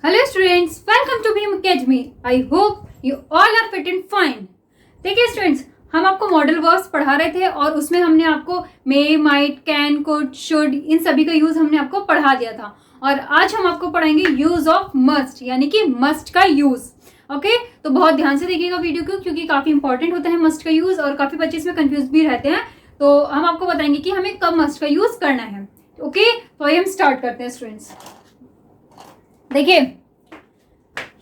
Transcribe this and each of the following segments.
Hello students, welcome to Bhim academy. I hope you all are fit and fine. देखिए students, हम आपको modal verbs पढ़ा रहे थे और उसमें हमने आपको may, might, can, could, should इन सभी का यूज हमने आपको पढ़ा दिया था। और आज हम आपको पढ़ाएंगे यूज ऑफ मस्ट, यानी कि मस्ट का यूज। ओके, तो बहुत ध्यान से देखिएगा वीडियो को, क्योंकि काफी इंपॉर्टेंट होता है मस्ट का यूज और काफी बच्चे इसमें कंफ्यूज भी रहते हैं। तो हम आपको बताएंगे कि हमें कब मस्ट का यूज करना है। ओके, तो आइए हम स्टार्ट करते हैं स्टूडेंट्स। देखिए,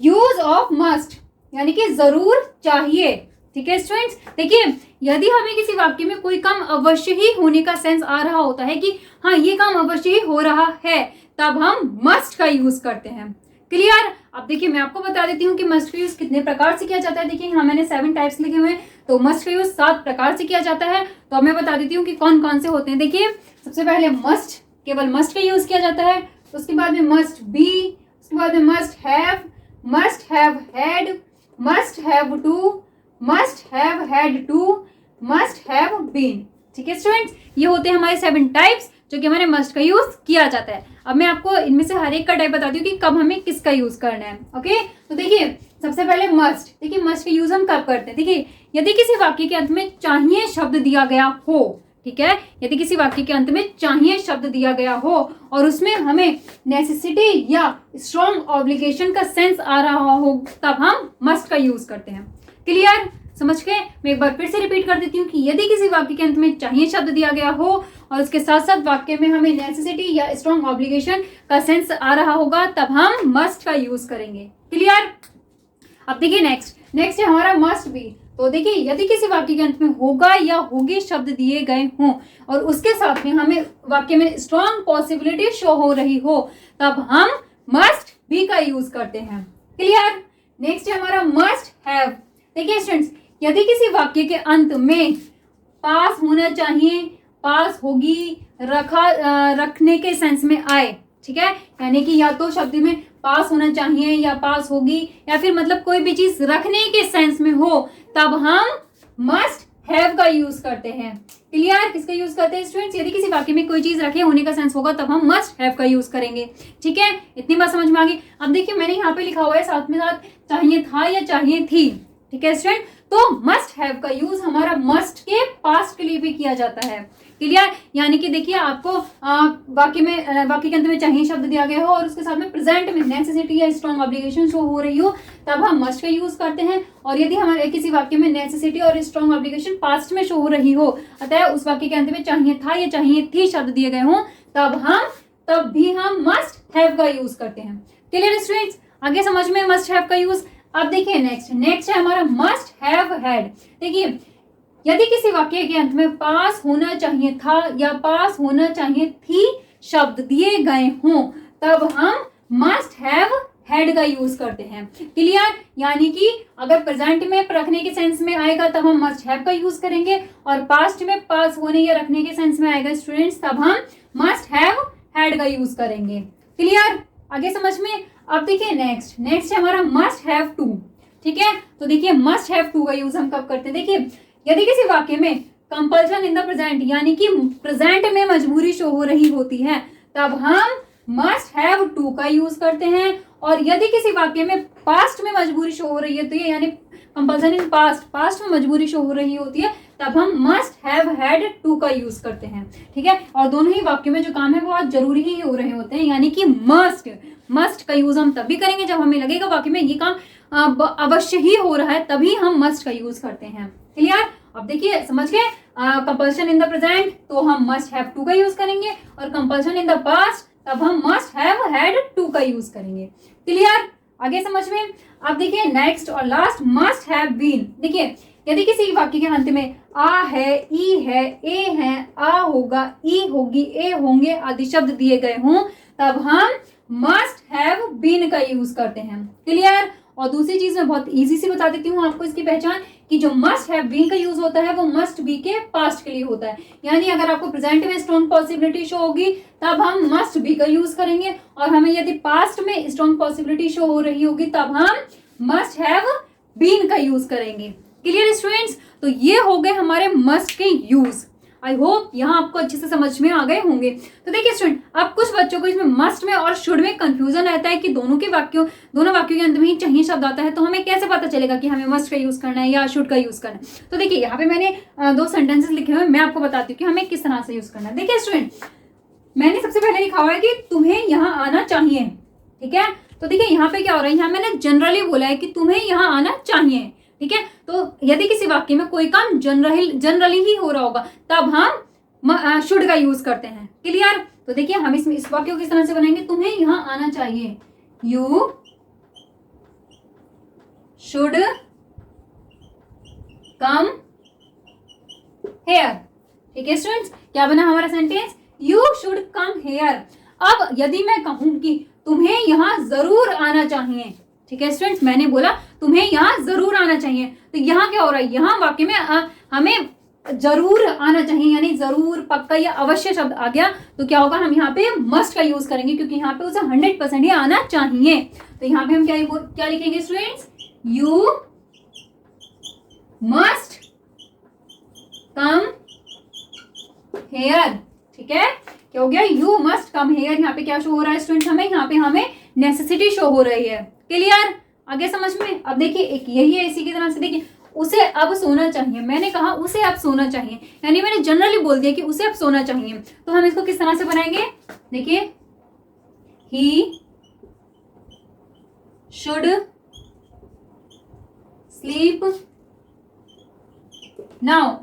यूज ऑफ मस्ट यानी कि जरूर चाहिए। ठीक है स्टूडेंट्स, देखिए यदि हमें किसी वाक्य में कोई काम अवश्य ही होने का सेंस आ रहा होता है कि हाँ ये काम अवश्य ही हो रहा है, तब हम मस्ट का यूज करते हैं। क्लियर? अब देखिए मैं आपको बता देती हूँ कि मस्ट का यूज कितने प्रकार से किया जाता है। देखिए यहाँ मैंने 7 टाइप्स लिखे हुए हैं, तो मस्ट का यूज 7 प्रकार से किया जाता है। तो अब मैं बता देती हूँ कि कौन कौन से होते हैं। देखिए सबसे पहले मस्ट, केवल मस्ट का यूज किया जाता है। उसके बाद में मस्ट बी, उसके बाद में must have had, must have to, must have had to, must have been. ठीक है स्टूडेंट्स, ये होते हैं हमारे 7 टाइप्स जो कि हमारे मस्ट का यूज किया जाता है। अब मैं आपको इनमें से हर एक का टाइप बताती हूँ कि कब हमें किसका यूज करना है। ओके, तो देखिए सबसे पहले मस्ट। देखिए मस्ट का यूज हम कब करते हैं। देखिए यदि किसी वाक्य के अंत में चाहिए शब्द दिया गया हो, ठीक है, यदि किसी वाक्य के अंत में चाहिए शब्द दिया गया हो और उसमें हमें नेसेसिटी या स्ट्रॉन्ग ऑब्लिगेशन का सेंस आ रहा हो, तब हम मस्ट का यूज करते हैं। क्लियर? समझ गए? मैं एक बार फिर से रिपीट कर देती हूँ कि यदि किसी वाक्य के अंत में चाहिए शब्द दिया गया हो और उसके साथ साथ वाक्य में हमें नेसेसिटी या स्ट्रॉन्ग ऑब्लिगेशन का सेंस आ रहा होगा, तब हम मस्ट का यूज करेंगे। क्लियर? अब देखिए नेक्स्ट है हमारा मस्ट बी। तो देखिए यदि किसी वाक्य के अंत में होगा या होगी शब्द दिए गए हों और उसके साथ में हमें वाक्य में स्ट्रॉन्ग पॉसिबिलिटी शो हो रही हो, तब हम मस्ट बी का यूज करते हैं। क्लियर? नेक्स्ट है हमारा मस्ट हैव। देखिए स्टूडेंट्स, यदि किसी वाक्य के अंत में पास होना चाहिए, पास होगी, रखने के सेंस में आए, ठीक है, यानी कि या तो शब्द में पास होना चाहिए या पास होगी या फिर मतलब कोई भी चीज रखने के सेंस में हो, तब हम मस्ट हैव का यूज करते हैं। क्लियर? किसका यूज करते हैं स्टूडेंट्स? यदि किसी वाक्य में कोई चीज रखे होने का सेंस होगा, तब हम मस्ट हैव का यूज करेंगे। ठीक है, इतनी बात समझ में आ गई। अब देखिए मैंने यहाँ पे लिखा हुआ है साथ में साथ चाहिए था या चाहिए थी। ठीक है स्टूडेंट, तो मस्ट हैव का यूज हमारा मस्ट के पास्ट के लिए भी किया जाता है। क्लियर? यानी कि देखिए आपको वाक्य के अंत में चाहिए शब्द दिया गया हो और उसके साथ में प्रेजेंट में नेसेसिटी या स्ट्रॉन्ग ऑब्लिगेशन शो हो रही हो, तब हम मस्ट का यूज करते हैं। और यदि हमारे किसी वाक्य में नेसेसिटी और स्ट्रॉन्ग ऑब्लिगेशन पास्ट में शो हो रही हो, अतः उस वाक्य के अंत में चाहिए था या चाहिए थी शब्द दिए गए हों, तब भी हम मस्ट हैव का यूज करते हैं। Clear students? आगे समझ में मस्ट हैव का यूज। अब देखिए नेक्स्ट है हमारा मस्ट हैव हैड। देखिए यदि किसी वाक्य के अंत में पास होना चाहिए था या पास होना चाहिए थी शब्द दिए गए हों, तब हम मस्ट हैव हैड का यूज करते हैं। क्लियर? यानी कि अगर प्रेजेंट में रखने के सेंस में आएगा तब हम मस्ट हैव का यूज करेंगे और पास्ट में पास होने या रखने के सेंस में आएगा स्टूडेंट्स, तब हम मस्ट हैव हैड का यूज करेंगे। क्लियर? आगे समझ में? अब देखिए नेक्स्ट है हमारा मस्ट हैव टू। ठीक है, तो देखिए मस्ट हैव टू का यूज हम कब करते हैं। देखिए यदि किसी वाक्य में कंपल्शन इन द प्रेजेंट यानी कि प्रेजेंट में मजबूरी शो हो रही होती है, तब हम मस्ट हैव टू का यूज करते हैं। और यदि किसी वाक्य में पास्ट में मजबूरी शो हो रही है, तो ये यानी कंपल्सन इन पास्ट में मजबूरी शो हो रही होती है, तब हम मस्ट हैव हैड टू का यूज करते हैं। ठीक है, और दोनों ही वाक्यों में जो काम है वो बहुत जरूरी ही हो रहे होते हैं, यानी कि मस्ट का यूज हम तभी करेंगे जब हमें लगेगा वाक्य में ये काम अवश्य ही हो रहा है, तभी हम मस्ट का यूज करते हैं। क्लियर? अब देखिए समझ गए, कंपल्शन इन द प्रेजेंट तो हम मस्ट हैव टू का यूज करेंगे और कंपल्शन इन द पास्ट तब हम मस्ट हैव हैड टू का यूज करेंगे। क्लियर? आगे समझ में? अब देखिए नेक्स्ट और लास्ट मस्ट हैव बीन। देखिए यदि किसी वाक्य के अंत में आ है, ई है, ए है, आ होगा, ई होगी, ए होंगे आदि शब्द दिए गए हों, तब हम मस्ट हैव बीन का यूज करते हैं। क्लियर? और दूसरी चीज मैं बहुत इजी से बता देती हूँ आपको इसकी पहचान, कि जो मस्ट हैव बीन का यूज होता है वो मस्ट बी के पास्ट के लिए होता है। यानी अगर आपको प्रेजेंट में स्ट्रॉन्ग पॉसिबिलिटी शो होगी, तब हम मस्ट बी का यूज करेंगे, और हमें यदि पास्ट में स्ट्रॉन्ग पॉसिबिलिटी शो हो रही होगी, तब हम मस्ट हैव बीन का यूज करेंगे। Clear students? तो ये हो गए हमारे मस्ट के यूज। आई होप यहाँ आपको अच्छे से समझ में आ गए होंगे। तो देखिए स्टूडेंट, अब कुछ बच्चों को इसमें मस्ट में और शुड में कंफ्यूजन रहता है कि दोनों वाक्यों के अंत में ही चाहिए शब्द आता है, तो हमें कैसे पता चलेगा कि हमें मस्ट का यूज करना है या शुड का यूज करना है। तो देखिए यहाँ पे मैंने 2 सेंटेंसेस लिखे हुए, मैं आपको बताती हूँ कि हमें किस तरह से यूज करना है। देखिए स्टूडेंट, मैंने सबसे पहले लिखा हुआ है कि तुम्हें यहाँ आना चाहिए, ठीक है। तो देखिए यहाँ पे क्या हो रहा है, यहाँ मैंने जनरली बोला है कि तुम्हें यहाँ आना चाहिए, ठीक है। तो यदि किसी वाक्य में कोई काम जनरली ही हो रहा होगा तब हम शुड का यूज करते हैं। क्लियर। तो देखिए हम इस वाक्य को किस तरह से बनाएंगे, तुम्हें यहाँ आना चाहिए, यू शुड कम हेयर, ठीक है स्टूडेंट्स। क्या बना हमारा sentence, you should come here. अब यदि मैं कहूं कि तुम्हें यहाँ जरूर आना चाहिए, ठीक है स्टूडेंट्स, मैंने बोला तुम्हें यहाँ जरूर आना चाहिए, तो यहाँ क्या हो रहा है, यहाँ वाक्य में हमें जरूर आना चाहिए, यानी जरूर, पक्का या अवश्य शब्द आ गया, तो क्या होगा, हम यहाँ पे मस्ट का यूज करेंगे क्योंकि यहाँ पे उसे 100% ही आना चाहिए। तो यहाँ पे हम क्या लिखेंगे students, you must come here, ठीक है। क्या हो गया, यू मस्ट कम हेयर। यहाँ पे क्या शो हो रहा है स्टूडेंट्स, हमें यहाँ पे हमें नेसेसिटी शो हो रही है। क्लियर, आगे समझ में। अब देखिए एक यही है, इसी की तरह से देखिए, उसे अब सोना चाहिए, मैंने कहा उसे अब सोना चाहिए, यानी मैंने जनरली बोल दिया कि उसे अब सोना चाहिए। तो हम इसको किस तरह से बनाएंगे, देखिए, ही शुड स्लीप नाउ,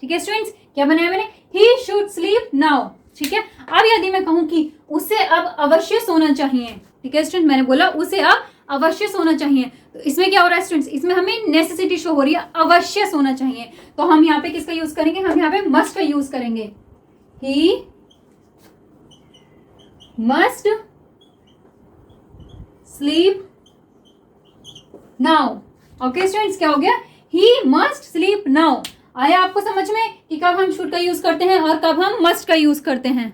ठीक है स्टूडेंट्स। क्या बनाया मैंने, ही शुड स्लीप नाउ, ठीक है। अब यदि मैं कहूं कि उसे अब अवश्य सोना चाहिए, ठीक है स्टूडेंट, मैंने बोला उसे अब अवश्य सोना चाहिए, तो इसमें क्या हो रहा है स्टूडेंट्स, इसमें हमें नेसेसिटी शो हो रही है, अवश्य सोना चाहिए। तो हम यहाँ पे किसका यूज करेंगे, हम यहाँ पे मस्ट का यूज करेंगे, he must sleep now. Okay students, क्या हो गया, ही मस्ट स्लीप नाउ। आया आपको समझ में कि कब हम शुड का यूज करते हैं और कब हम मस्ट का यूज करते हैं,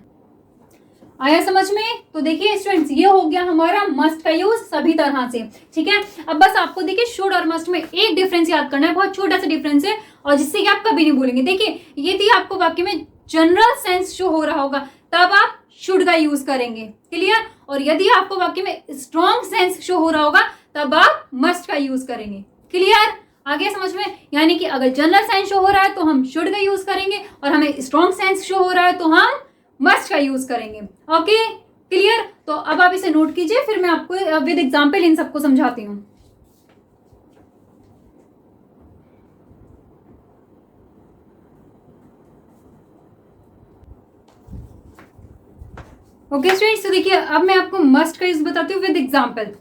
आया समझ में। तो देखिए स्टूडेंट्स, ये हो गया हमारा मस्ट का यूज सभी तरह से, ठीक है। अब बस आपको देखिए शुड और मस्ट में एक डिफरेंस याद करना है, बहुत छोटा सा डिफरेंस है, और जिससे कि आप कभी नहीं भूलेंगे। देखिए यदि आपको वाक्य में जनरल सेंस शो हो रहा होगा तब आप शुड का यूज करेंगे, क्लियर। और यदि आपको वाक्य में स्ट्रॉन्ग सेंस शो हो रहा होगा तब आप मस्ट का यूज करेंगे, क्लियर, आगे समझ में। यानी कि अगर जनरल सेंस शो हो रहा है तो हम शुड का यूज करेंगे, और हमें स्ट्रॉन्ग सेंस शो हो रहा है तो हम मस्ट का यूज करेंगे। Okay clear. तो अब आप इसे नोट कीजिए, फिर मैं आपको विद एग्जांपल इन सबको समझाती हूं। ओके स्टूडेंट्स, तो देखिए अब मैं आपको मस्ट का यूज बताती हूँ विद एग्जांपल।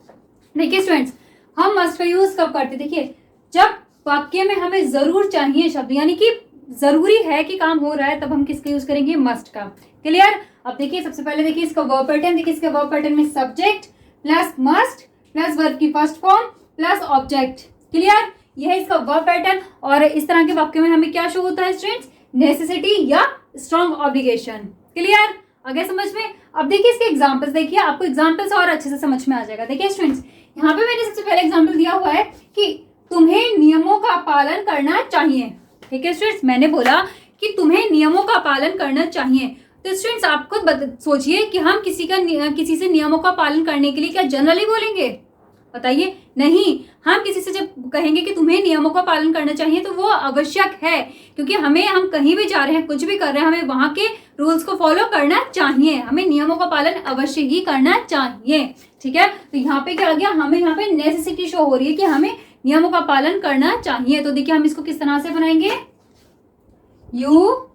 देखिए स्टूडेंट्स, हम मस्ट का यूज कब करते, देखिए जब वाक्य में हमें जरूर चाहिए शब्द, यानी कि जरूरी है कि काम हो रहा है, तब हम किसका यूज करेंगे, मस्ट का। क्लियर। अब देखिए सबसे पहले देखिए इसका वर्ब पैटर्न, देखिए इसका वर्ब पैटर्न में subject plus must plus verb की first form plus object. Clear, यह है इसका वर्ब पैटर्न। और इस तरह के वाक्य में हमें क्या शो होता है स्टूडेंट्स, नेसेसिटी या स्ट्रॉन्ग ऑब्लिगेशन। क्लियर, आगे समझ में। अब देखिए इसके एग्जांपल्स, देखिए आपको एग्जांपल्स और अच्छे से समझ में आ जाएगा। देखिए स्टूडेंट्स, यहाँ पे मैंने सबसे पहले एग्जांपल दिया हुआ है कि तुम्हें नियमों का पालन करना चाहिए, ठीक है स्टूडेंट्स। मैंने बोला कि तुम्हें नियमों का पालन करना चाहिए, तो स्टूडेंट्स आप खुद सोचिए कि हम किसी से नियमों का पालन करने के लिए क्या जनरली बोलेंगे, बताइए। नहीं, हम किसी से जब कहेंगे कि तुम्हें नियमों का पालन करना चाहिए तो वो आवश्यक है, क्योंकि हम कहीं भी जा रहे हैं, कुछ भी कर रहे हैं, हमें वहां के रूल्स को फॉलो करना चाहिए, हमें नियमों का पालन अवश्य ही करना चाहिए, ठीक है। तो यहाँ पे क्या आ गया, हमें यहाँ पे नेसेसिटी शो हो रही है कि हमें नियमों का पालन करना चाहिए। तो देखिए हम इसको किस तरह से बनाएंगे, you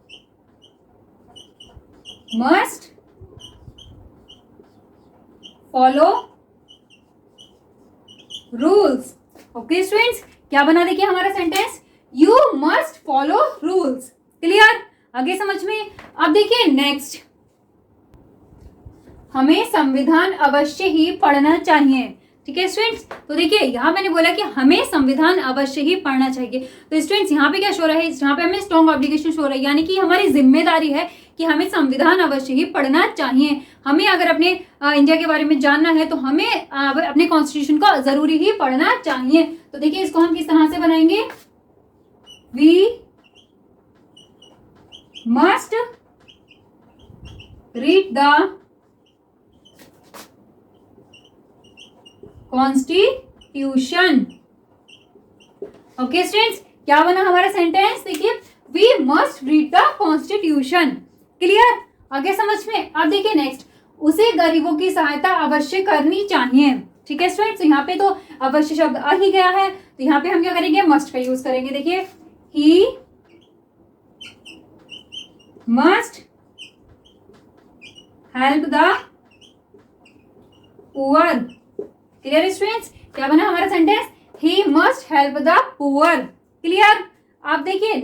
must follow rules. Okay students, क्या बना देखिए हमारा sentence, you must follow rules. Clear, आगे समझ में। अब देखिए नेक्स्ट, हमें संविधान अवश्य ही पढ़ना चाहिए, ठीक है स्टूडेंट्स। तो देखिए यहाँ मैंने बोला कि हमें संविधान अवश्य ही पढ़ना चाहिए, तो स्टूडेंट्स यहाँ पे क्या शो रहा है, यहाँ पे हमें स्ट्रॉन्ग ऑब्लिगेशन शो रहा है, यानी कि हमारी जिम्मेदारी है कि हमें संविधान अवश्य ही पढ़ना चाहिए। हमें अगर अपने इंडिया के बारे में जानना है तो हमें अपने कॉन्स्टिट्यूशन को जरूरी ही पढ़ना चाहिए। तो देखिए इसको हम किस तरह से बनाएंगे, we must read the constitution. Okay students, क्या बना हमारा सेंटेंस? देखिए, we must read the constitution. Clear? आगे समझ में? अब देखिए नेक्स्ट, उसे गरीबों की सहायता अवश्य करनी चाहिए। ठीक है स्टूडेंट्स, यहाँ पे तो अवश्य शब्द आ ही गया है, तो यहाँ पे हम क्या करेंगे? मस्ट का यूज करेंगे। देखिए, he must help the poor. Clear students, क्या बना हमारा sentence? He must help the poor. Clear? आप देखिए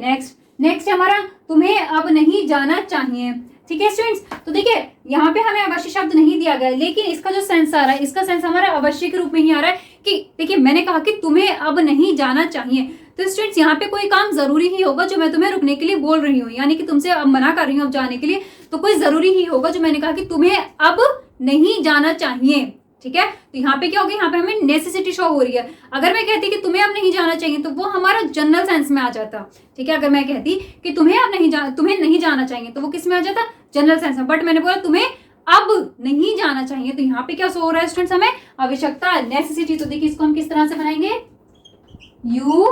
नेक्स्ट हमारा तुम्हें अब नहीं जाना चाहिए। ठीक है स्टूडेंट्स, तो देखिए यहाँ पे हमें अवश्य शब्द नहीं दिया गया, लेकिन इसका जो सेंस आ रहा है, इसका सेंस हमारा अवश्य के रूप में ही आ रहा है कि देखिए मैंने कहा कि तुम्हें अब नहीं जाना चाहिए, तो स्टूडेंट्स यहाँ पे कोई काम जरूरी ही होगा जो मैं तुम्हें रुकने के लिए बोल रही हूँ, यानी कि तुमसे अब मना कर रही हूँ अब जाने के लिए, तो कोई जरूरी ही होगा जो मैंने कहा कि तुम्हें अब नहीं जाना चाहिए। ठीक है, तो यहाँ पे क्या होगा? यहाँ पे हमें नेसेसिटी शो हो रही है। अगर मैं कहती कि तुम्हें अब नहीं जाना चाहिए तो वो हमारा जनरल सेंस में आ जाता। ठीक है, अगर मैं कहती कि तुम्हें नहीं जाना चाहिए तो वो किस में आ जाता? जनरल सेंस में। बट मैंने बोला तुम्हें अब नहीं जाना चाहिए, तो यहाँ पे क्या शो हो रहा है स्टूडेंट्स? हमें आवश्यकता, नेसेसिटी। तो देखिए इसको हम किस तरह से बनाएंगे? You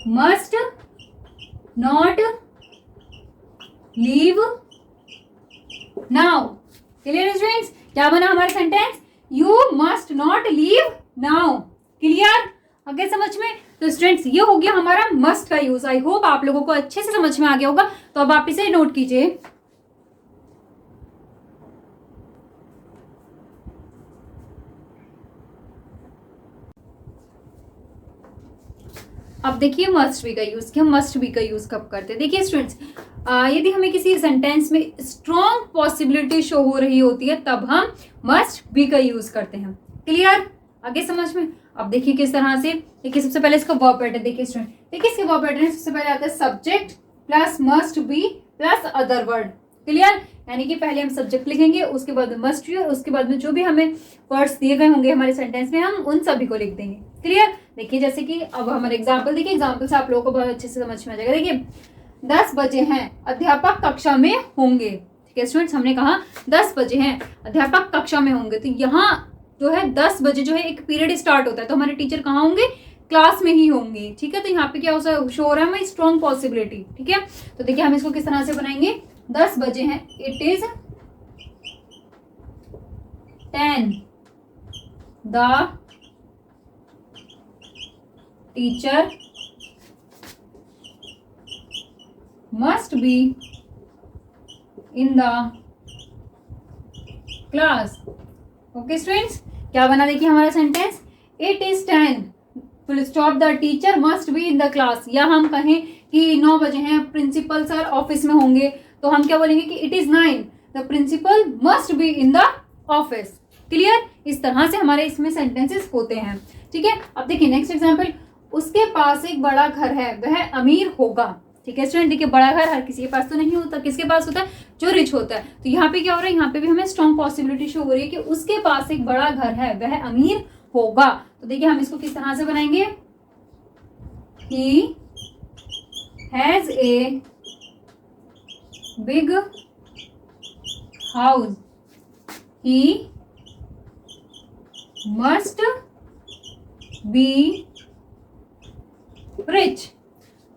must not leave now. Clear students, क्या बना हमारा sentence? You must not leave now. Clear? आगे समझ में? तो स्टूडेंट्स ये हो गया हमारा मस्ट का यूज। आई होप आप लोगों को अच्छे से समझ में आ गया होगा, तो अब आप इसे नोट कीजिए। अब देखिए मस्ट बी का यूज, कि हम मस्ट बी का यूज कब करते हैं? देखिए स्टूडेंट्स, यदि हमें किसी सेंटेंस में स्ट्रॉन्ग पॉसिबिलिटी शो हो रही होती है तब हम मस्ट बी का यूज करते हैं। क्लियर? आगे समझ में? अब देखिए किस तरह से। देखिए सबसे पहले इसका वर्ब पैटर्न देखिए स्टूडेंट, देखिए इसके वर्ब पैटर्न सबसे पहले आता है subject plus must be plus other word. Clear? यानी कि पहले हम सब्जेक्ट लिखेंगे, उसके बाद में मस्ट बी, और उसके बाद में जो भी हमें वर्ड्स दिए गए होंगे हमारे सेंटेंस में हम उन सभी को लिख देंगे। क्लियर? देखिए जैसे कि अब हमारे एग्जाम्पल देखिए, एग्जाम्पल से आप लोगों को बहुत अच्छे से समझ में आ जाएगा। देखिए 10 बजे हैं, अध्यापक कक्षा में होंगे। ठीक है स्टूडेंट्स, हमने कहा 10 बजे हैं, अध्यापक कक्षा में होंगे, तो यहाँ जो है 10 बजे जो है एक पीरियड स्टार्ट होता है, तो हमारे टीचर कहाँ होंगे? क्लास में ही होंगे। ठीक है, तो यहाँ पे क्या शो हो रहा है हमें? Strong possibility. ठीक है, तो देखिए हम इसको किस तरह से बनाएंगे? 10 बजे हैं, it is 10 the teacher must be in the class. Okay students, क्या बना देखिए हमारा sentence? It is 10 full stop the teacher must be in the class. या हम कहें कि 9 बजे हैं, प्रिंसिपल सर ऑफिस में होंगे, तो हम क्या बोलेंगे कि it is 9 the principal must be in the office. Clear? इस तरह से हमारे इसमें सेंटेंसेस होते हैं। ठीक है, अब देखिए नेक्स्ट एग्जाम्पल, उसके पास एक बड़ा घर है, वह अमीर होगा। ठीक है स्टूडेंट, देखिए बड़ा घर हर किसी के पास तो नहीं होता, किसके पास होता है? जो रिच होता है। तो यहाँ पे क्या हो रहा है? यहाँ पे भी हमें स्ट्रॉन्ग पॉसिबिलिटी शो हो रही है कि उसके पास एक बड़ा घर है, वह अमीर होगा। तो देखिए हम इसको किस तरह से बनाएंगे? He has a big house, he must be rich.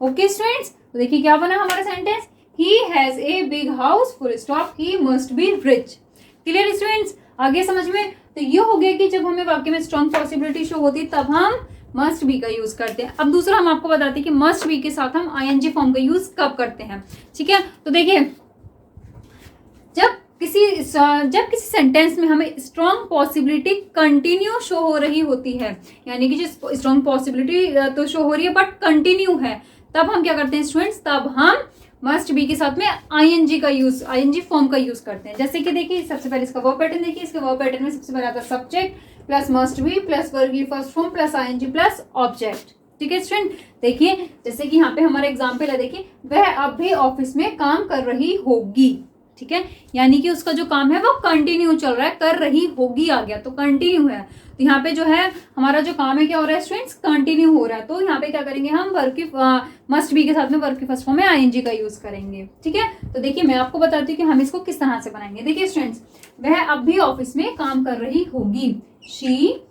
Okay students, तो देखिए क्या बना हमारा sentence? He has a big house full stop, he must be rich. Clear students? आगे समझ में? तो ये हो गया कि जब हमें वाक्य में स्ट्रॉन्ग पॉसिबिलिटी शो होती है तब हम मस्ट बी का यूज करते हैं। अब दूसरा हम आपको बताते हैं कि मस्ट बी के साथ हम आईएनजी फॉर्म का यूज कब करते हैं। ठीक है, तो देखिए जब किसी सेंटेंस में हमें स्ट्रॉन्ग पॉसिबिलिटी कंटिन्यू शो हो रही होती है, यानी कि जो स्ट्रॉन्ग पॉसिबिलिटी तो शो हो रही है बट कंटिन्यू है, तब हम क्या करते हैं स्टूडेंट्स? तब हम मस्ट बी के साथ में आईएनजी का यूज, आईएनजी फॉर्म का यूज करते हैं। जैसे कि देखिए सबसे पहले इसका वर्ब पैटर्न देखिए, इसके वर्ब पैटर्न में सबसे पहले आता है subject plus must be plus verb की first form plus ING plus object. ठीक है स्टूडेंट, देखिए जैसे कि यहाँ पे हमारा एग्जाम्पल है, देखिए वह अब भी ऑफिस में काम कर रही होगी। ठीक है, यानी कि उसका जो काम है वो कंटिन्यू चल रहा है, कर रही होगी आ गया तो कंटिन्यू है। तो यहाँ पे जो है हमारा जो काम है क्या हो रहा है स्टूडेंट्स, कंटिन्यू हो रहा है। तो यहाँ पे क्या करेंगे हम, वर्ब की मस्ट बी के साथ में वर्ब की फर्स्ट फॉर्म में आईएनजी का यूज करेंगे। ठीक है, तो देखिए मैं आपको बताती हूँ कि हम इसको किस तरह से बनाएंगे। देखिए स्टूडेंट्स, वह अब भी ऑफिस में काम कर रही होगी, she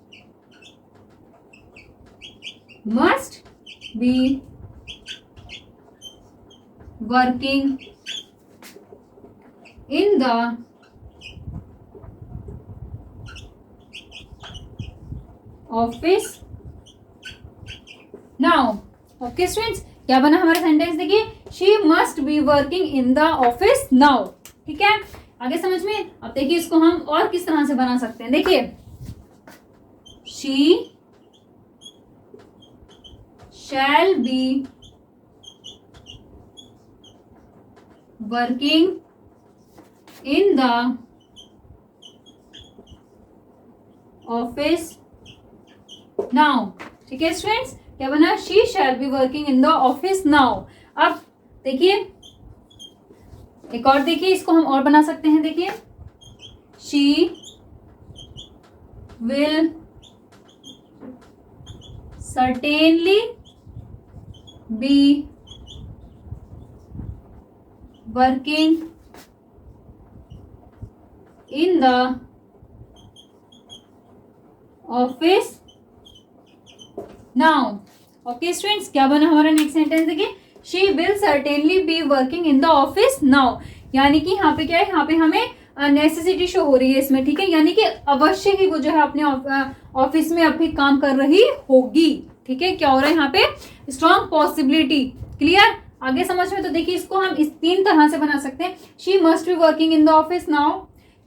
must be working in the office now। Okay students, क्या बना हमारा सेंटेंस, देखिए she must be working in the office now। ठीक है, आगे समझ में। अब देखिए इसको हम और किस तरह से बना सकते हैं। देखिए she shall be working in the office now। ठीक है स्टूडेंट्स, क्या बना, she shall be working in the office now। अब देखिए एक और, देखिए इसको हम और बना सकते हैं। देखिए she will certainly be working in the office now। Okay students, क्या बना हमारा नेक्स्ट सेंटेंस, देखिए she will certainly be working in the office now। यानी कि यहाँ पे क्या है, यहाँ पे हमें नेसेसिटी शो हो रही है इसमें। ठीक है, यानी कि अवश्य ही वो जो है अपने ऑफिस में अभी काम कर रही होगी। ठीक है, क्या हो रहा है यहाँ पे, स्ट्रॉन्ग पॉसिबिलिटी। क्लियर, आगे समझ में। तो देखिए इसको हम इस 3 तरह से बना सकते हैं। she must be working in the office now,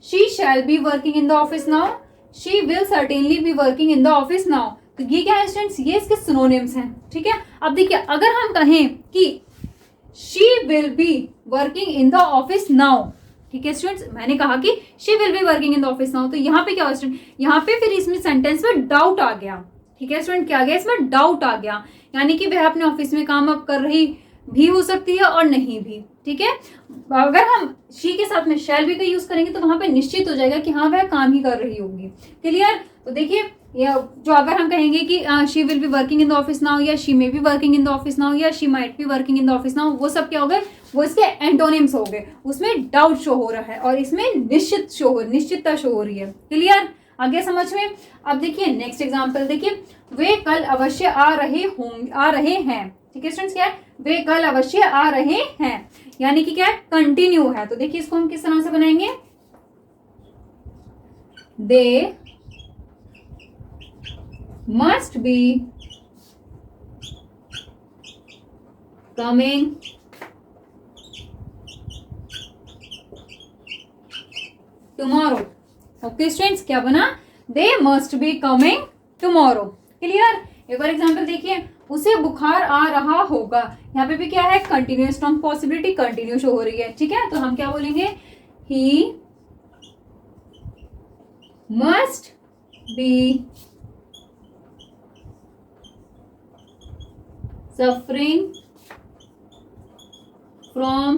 she shall be working in the office now, she will certainly be working in the office now। तो ये क्या है स्टूडेंट्स, ये इसके सिनोनिम्स हैं। ठीक है, अब देखिए अगर हम कहें कि she will be working in the office now, ठीक है स्टूडेंट्स, मैंने कहा कि she will be working in the office now, तो यहाँ पे क्या हो स्टूडेंट, यहाँ पे फिर इसमें सेंटेंस में डाउट आ गया। ठीक है स्टूडेंट, क्या आ गया, इसमें डाउट आ गया, यानी कि वह अपने ऑफिस में काम अब कर रही भी हो सकती है और नहीं भी। ठीक है, अगर हम शी के साथ में शैल बी का यूज करेंगे तो वहां पे निश्चित हो जाएगा कि हाँ वह काम ही कर रही होगी। क्लियर, तो देखिए जो अगर हम कहेंगे कि she will be working in the office now, या she may be working in the office now, या she might be working in the office now, वो सब क्या हो गए, वो इसके एंटोनिम्स हो गए। उसमें डाउट शो हो रहा है और इसमें निश्चितता शो हो रही है। क्लियर, आगे समझ में। अब देखिए नेक्स्ट एग्जाम्पल, देखिए वे कल अवश्य आ रहे हैं। ठीक है स्टूडेंट्स, क्या है, वे कल अवश्य आ रहे हैं, यानी कि क्या है, कंटिन्यू है। तो देखिए इसको हम किस तरह से बनाएंगे, they must be coming tomorrow. Okay students, क्या बना, they must be coming tomorrow. Clear, एक और एग्जाम्पल देखिए, उसे बुखार आ रहा होगा। यहाँ पे भी क्या है, continuous strong possibility continue show हो रही है। ठीक है, तो हम क्या बोलेंगे, he must be suffering from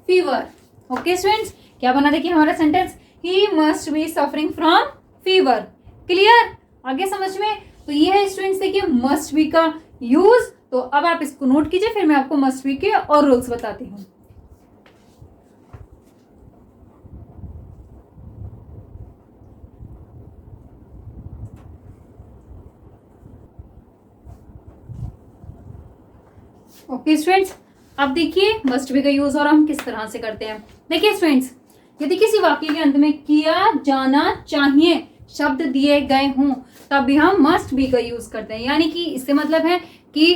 fever. Okay students, क्या बना, देखिए हमारा sentence, he must be suffering from fever. Clear, आगे समझ में। तो ये है स्टूडेंट्स देखिए मस्ट बी का यूज। तो अब आप इसको नोट कीजिए, फिर मैं आपको मस्ट बी के और रूल्स बताती हूँ। ओके स्टूडेंट्स, अब देखिए मस्ट बी का यूज और हम किस तरह से करते हैं। देखिए स्टूडेंट्स, यदि किसी वाक्य के अंत में किया जाना चाहिए शब्द दिए गए हों तब भी हम मस्ट बी का यूज करते हैं। यानी कि इससे मतलब है कि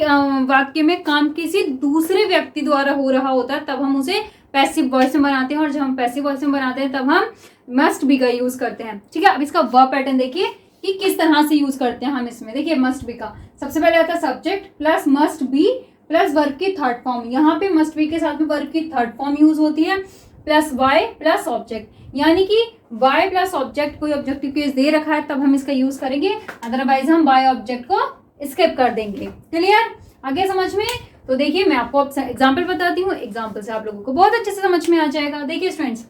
वाक्य में काम किसी दूसरे व्यक्ति द्वारा हो रहा होता है तब हम उसे पैसिव वॉइस में बनाते हैं, और जब हम पैसिव वॉइस में बनाते हैं तब हम मस्ट बी का यूज करते हैं। ठीक है, अब इसका वर्ब पैटर्न देखिए कि किस तरह से यूज करते हैं हम इसमें। देखिए मस्ट बी का सबसे पहले आता है subject plus must be plus verb की थर्ड फॉर्म। यहाँ पे मस्ट बी के साथ में वर्ब की थर्ड फॉर्म यूज होती है, प्लस वाई प्लस ऑब्जेक्ट। यानी कि वाई प्लस ऑब्जेक्ट, कोई ऑब्जेक्टिव केस दे रखा है तब हम इसका यूज करेंगे, अदरवाइज हम वाई ऑब्जेक्ट को स्किप कर देंगे। क्लियर, आगे समझ में। तो देखिए मैं आपको एग्जाम्पल बताती हूँ, एग्जाम्पल से आप लोगों को बहुत अच्छे से समझ में आ जाएगा। देखिए स्टूडेंट्स,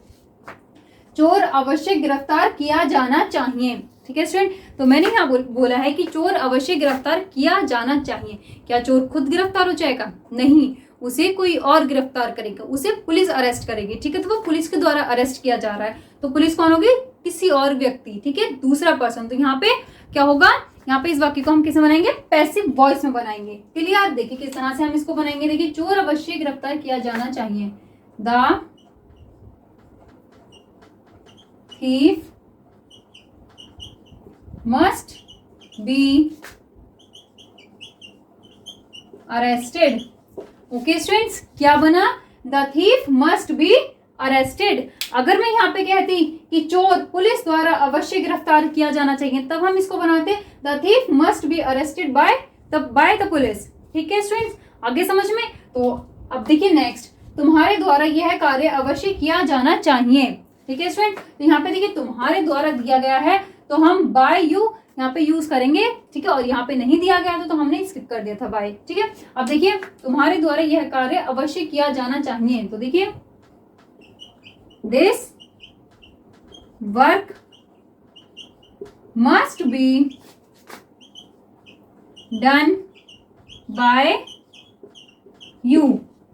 चोर अवश्य गिरफ्तार किया जाना चाहिए। ठीक है स्टूडेंट, तो मैंने यहाँ बोला है कि चोर अवश्य गिरफ्तार किया जाना चाहिए। क्या चोर खुद गिरफ्तार हो जाएगा? नहीं, उसे कोई और गिरफ्तार करेगा, उसे पुलिस अरेस्ट करेगी। ठीक है, तो वो पुलिस के द्वारा अरेस्ट किया जा रहा है, तो पुलिस कौन होगी? किसी और व्यक्ति, ठीक है, दूसरा पर्सन। तो यहाँ पे क्या होगा? यहाँ पे इस वाक्य को हम किसे बनाएंगे? पैसिव वॉइस में बनाएंगे। क्लियर? देखिए किस तरह से हम इसको बनाएंगे। देखिए, चोर अवश्य गिरफ्तार किया जाना चाहिए। The thief must be arrested। Okay students, क्या बना? The thief must be arrested। अगर मैं यहाँ पे कहती कि चोर पुलिस द्वारा अवश्य गिरफ्तार किया जाना चाहिए, तब हम इसको बनाते the thief must be arrested by the police। ठीक है स्टूडेंट्स, आगे समझ में? तो अब देखिए नेक्स्ट, तुम्हारे द्वारा यह कार्य अवश्य किया जाना चाहिए। ठीक है स्टूडेंट, तो यहाँ पे देखिए तुम्हारे द्वारा दिया गया है, तो हम बाय यू यहाँ पे यूज करेंगे। ठीक है, और यहाँ पे नहीं दिया गया तो हमने स्किप कर दिया था बाय। ठीक है, अब देखिए तुम्हारे द्वारा यह कार्य अवश्य किया जाना चाहिए, तो देखिए this work must be done by you.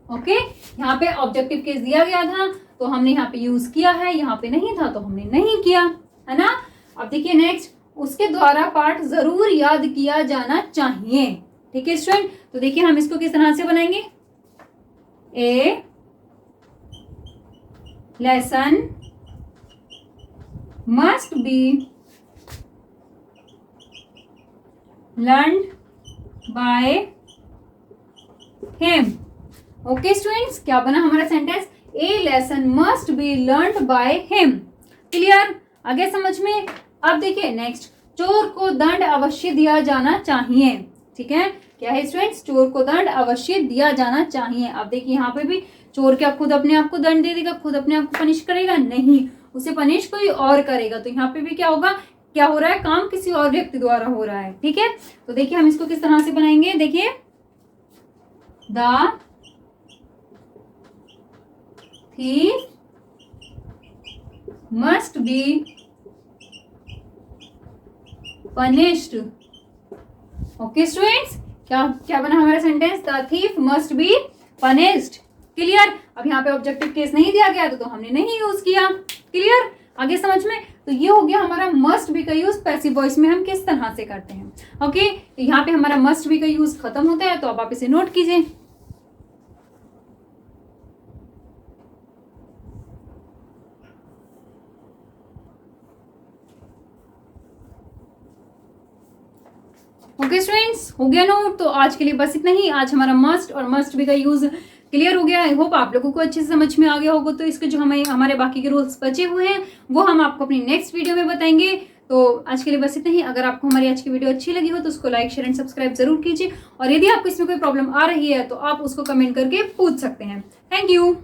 Okay, यहाँ पे ऑब्जेक्टिव केस दिया गया था तो हमने यहाँ पे यूज किया है, यहाँ पे नहीं था तो हमने नहीं किया, है ना। अब देखिए नेक्स्ट, उसके द्वारा पाठ जरूर याद किया जाना चाहिए। ठीक है स्टूडेंट, तो देखिए हम इसको किस तरह से बनाएंगे? ए lesson must be learned by him. Okay students, क्या बना हमारा sentence? A lesson must be learned by him. Clear? आगे समझ में? अब देखिए नेक्स्ट, चोर को दंड अवश्य दिया जाना चाहिए। ठीक है, क्या है स्टूडेंट्स? चोर को दंड अवश्य दिया जाना चाहिए। अब देखिए यहाँ पे भी चोर क्या खुद अपने आप को दंड दे देगा, खुद अपने आप को पनिश करेगा? नहीं, उसे पनिश कोई और करेगा। तो यहाँ पे भी क्या होगा? क्या हो रहा है? काम किसी और व्यक्ति द्वारा हो रहा है। ठीक है, तो देखिए हम इसको किस तरह से बनाएंगे। देखिए, the thief must be punished। Okay students, क्या बना हमारा sentence? The thief must be punished। Clear? अब यहाँ पे ऑब्जेक्टिव केस नहीं दिया गया तो हमने नहीं यूज किया। क्लियर? आगे समझ में? तो ये हो गया हमारा मस्ट बी का यूज पैसिव वॉइस में हम किस तरह से करते हैं। ओके, तो यहाँ पे हमारा मस्ट बी का यूज खत्म होता है, तो अब आप इसे नोट कीजिए। ओके स्टूडेंट्स, हो गया नोट? तो आज के लिए बस इतना ही। आज हमारा मस्ट और मस्ट बी का यूज क्लियर हो गया। आई होप आप लोगों को अच्छे से समझ में आ गया होगा। तो इसके जो हमारे बाकी के रूल्स बचे हुए हैं वो हम आपको अपनी नेक्स्ट वीडियो में बताएंगे। तो आज के लिए बस इतना ही। अगर आपको हमारी आज की वीडियो अच्छी लगी हो तो उसको लाइक, शेयर एंड सब्सक्राइब जरूर कीजिए। और यदि आपको इसमें कोई प्रॉब्लम आ रही है तो आप उसको कमेंट करके पूछ सकते हैं। Thank you.